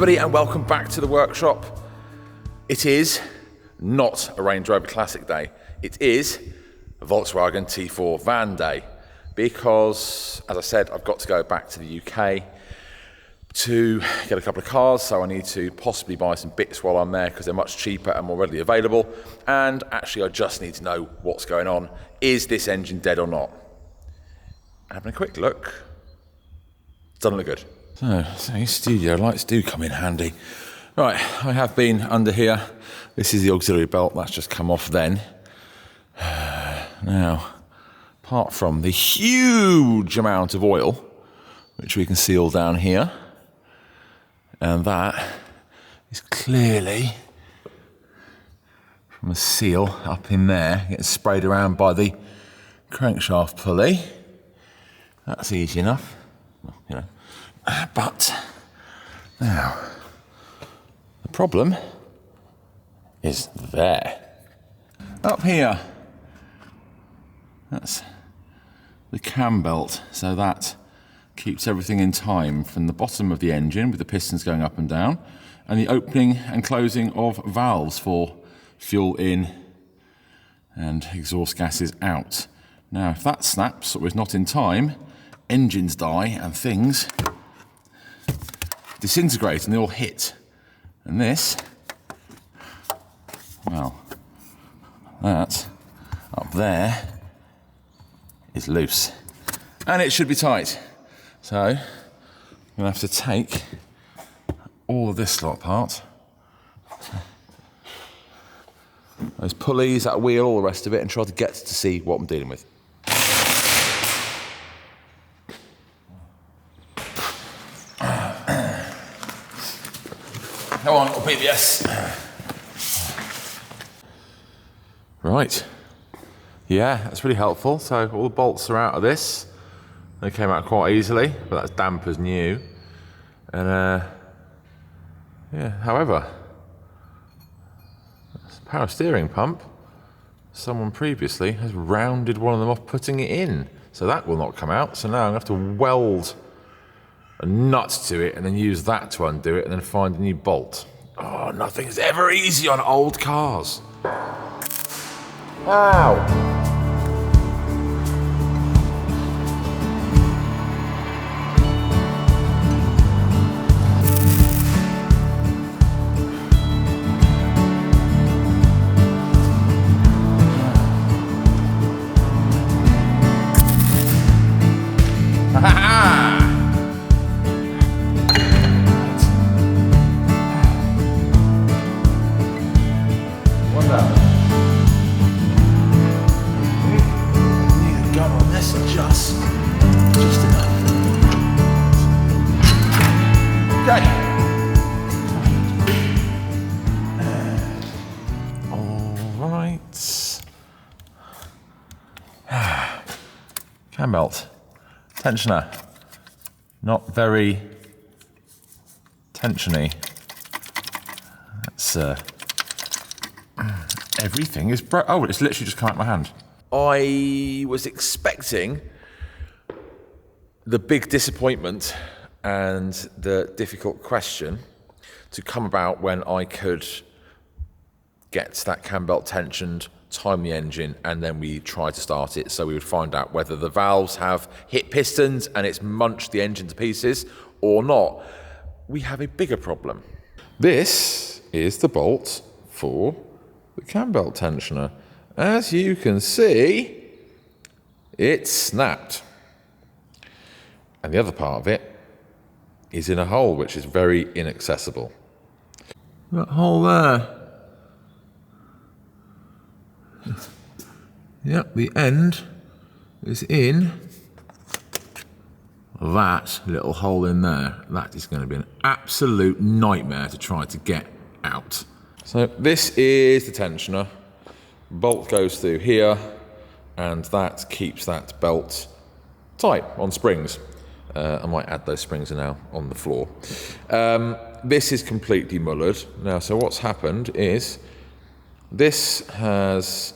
everybody, and welcome back to the workshop. It is not a Range Rover Classic Day. It is a Volkswagen T4 van day because, as I said, I've got to go back to the UK to get a couple of cars, so I need to possibly buy some bits while I'm there because they're much cheaper and more readily available. And actually, I just need to know what's going on. Is this engine dead or not? Having a quick look. Doesn't look good. So studio lights do come in handy. Right, I have been under here. This is the auxiliary belt, that's just come off then. Now, apart from the huge amount of oil, which we can see all down here, and that is clearly from a seal up in there, getting sprayed around by the crankshaft pulley. That's easy enough, you know. But now, the problem is there. Up here, that's the cam belt, so that keeps everything in time from the bottom of the engine with the pistons going up and down, and the opening and closing of valves for fuel in and exhaust gases out. Now, if that snaps or is not in time, engines die and things disintegrate and they all hit. And this, well, that up there is loose. And it should be tight. So, I'm gonna have to take all of this lot apart. Those pulleys, that wheel, all the rest of it, and try to get to see what I'm dealing with. Come on, little PBS. Right. Yeah, that's really helpful. So all the bolts are out of this. They came out quite easily, but that's damp as new. And yeah, however, this power steering pump, someone previously has rounded one of them off putting it in. So that will not come out. So now I'm gonna have to weld a nut to it and then use that to undo it and then find a new bolt. Oh, nothing's ever easy on old cars. Ow! Cam belt, tensioner, not very tensiony. That's everything is oh, it's literally just come out of my hand. I was expecting the big disappointment and the difficult question to come about when I could get that cam belt tensioned, time the engine, and then we try to start it, so we would find out whether the valves have hit pistons and it's munched the engine to pieces or not. We have a bigger problem. This is the bolt for the cam belt tensioner. As you can see, it's snapped. And the other part of it is in a hole which is very inaccessible. That hole there. Yep, the end is in that little hole in there. That is going to be an absolute nightmare to try to get out. So this is the tensioner. Bolt goes through here, and that keeps that belt tight on springs. I might add those springs now on the floor. This is completely mullered. Now, so what's happened is this has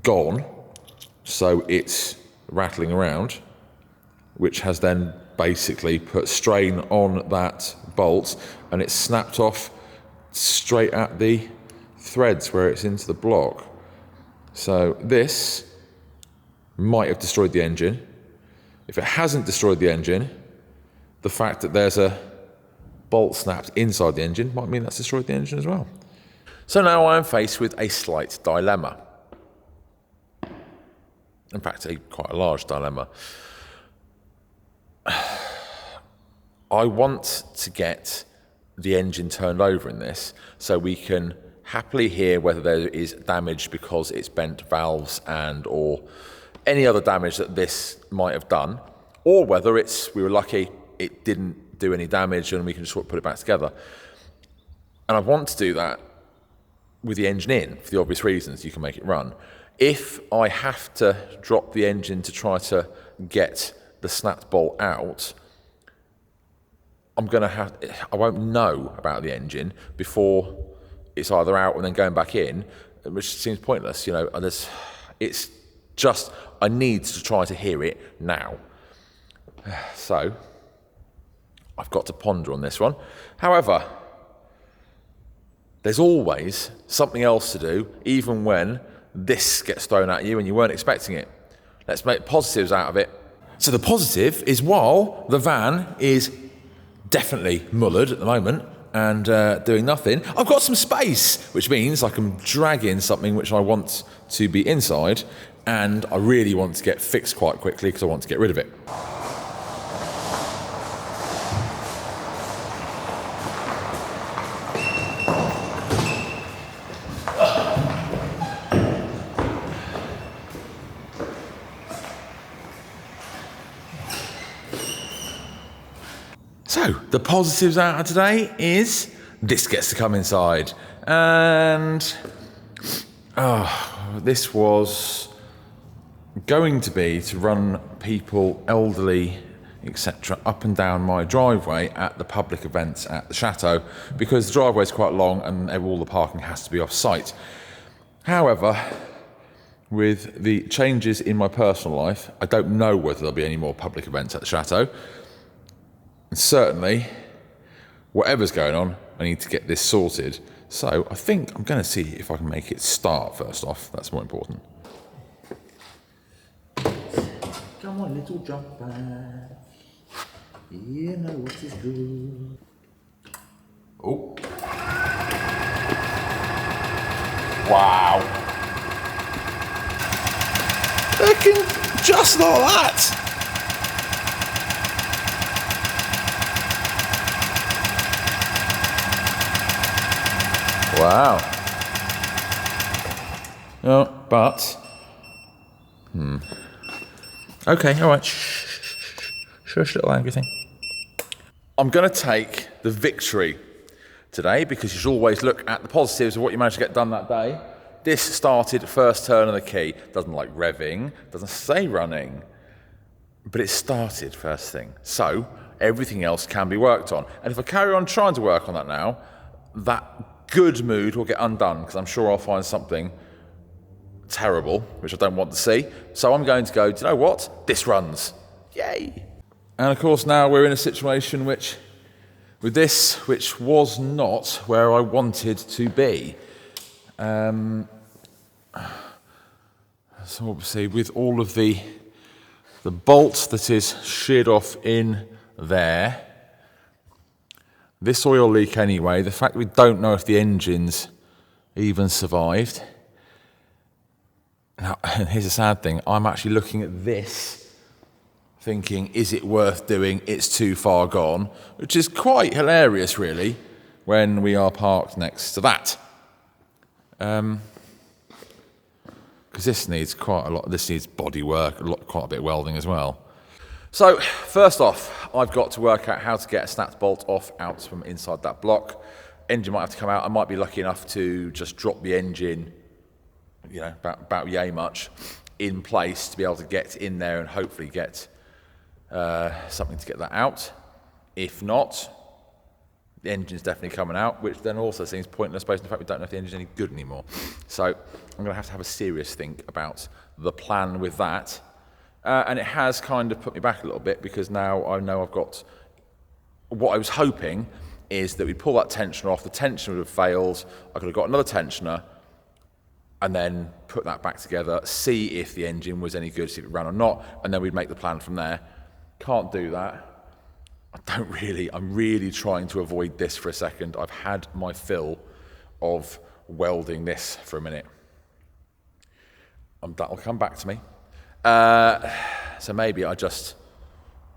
gone, so it's rattling around, which has then basically put strain on that bolt, and it snapped off straight at the threads where it's into the block. So this might have destroyed the engine. If it hasn't destroyed the engine, the fact that there's a bolt snapped inside the engine might mean that's destroyed the engine as well. So now I am faced with a slight dilemma. In fact, quite a large dilemma. I want to get the engine turned over in this so we can happily hear whether there is damage because it's bent valves and or any other damage that this might have done, or whether we were lucky it didn't do any damage and we can just sort of put it back together. And I want to do that with the engine in for the obvious reasons you can make it run. If I have to drop the engine to try to get the snapped bolt out, I won't know about the engine before it's either out and then going back in, which seems pointless. You know, it's just, I need to try to hear it now. So I've got to ponder on this one. However, there's always something else to do, even when this gets thrown at you and you weren't expecting it. Let's make positives out of it. So the positive is, while the van is definitely mullered at the moment and doing nothing, I've got some space, which means I can drag in something which I want to be inside, and I really want to get fixed quite quickly because I want to get rid of it. So, the positives out of today is this gets to come inside. And this was going to be to run people, elderly, etc., up and down my driveway at the public events at the Chateau, because the driveway is quite long and all the parking has to be off-site. However, with the changes in my personal life, I don't know whether there'll be any more public events at the Chateau. And certainly, whatever's going on, I need to get this sorted. So I think I'm going to see if I can make it start first off. That's more important. Come on, little jumper. You know what is good. Oh. Wow. Looking just like that. Wow. Oh, but... Okay, all right. Shush, little angry thing. I'm going to take the victory today, because you should always look at the positives of what you managed to get done that day. This started first turn of the key. Doesn't like revving, doesn't say running, but it started first thing. So everything else can be worked on. And if I carry on trying to work on that now, that good mood will get undone, because I'm sure I'll find something terrible, which I don't want to see. So I'm going to go, do you know what? This runs. Yay. And of course now we're in a situation which was not where I wanted to be. So obviously with all of the bolt that is sheared off in there, this oil leak anyway, the fact that we don't know if the engine's even survived. Now, here's a sad thing. I'm actually looking at this thinking, is it worth doing? It's too far gone, which is quite hilarious, really, when we are parked next to that. Because this needs quite a lot. This needs body work, quite a bit of welding as well. So, first off, I've got to work out how to get a snapped bolt out from inside that block. Engine might have to come out. I might be lucky enough to just drop the engine, you know, about yay much, in place to be able to get in there and hopefully get something to get that out. If not, the engine's definitely coming out, which then also seems pointless based on the fact we don't know if the engine's any good anymore. So I'm going to have a serious think about the plan with that. And it has kind of put me back a little bit because now I know I've got... What I was hoping is that we'd pull that tensioner off, the tensioner would have failed, I could have got another tensioner, and then put that back together, see if the engine was any good, see if it ran or not, and then we'd make the plan from there. Can't do that. I'm really trying to avoid this for a second. I've had my fill of welding this for a minute. That will come back to me. So maybe I just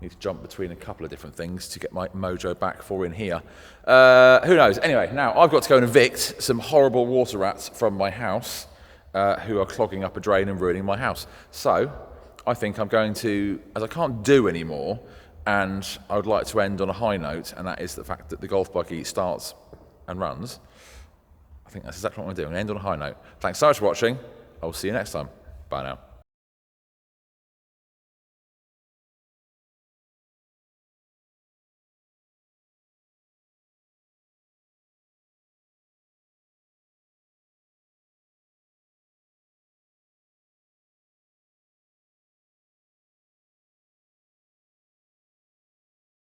need to jump between a couple of different things to get my mojo back for in here. Who knows? Anyway, now I've got to go and evict some horrible water rats from my house who are clogging up a drain and ruining my house. So I think I'm going to, as I can't do anymore, and I would like to end on a high note, and that is the fact that the golf buggy starts and runs. I think that's exactly what I'm going to do. I'm going to end on a high note. Thanks so much for watching. I will see you next time. Bye now.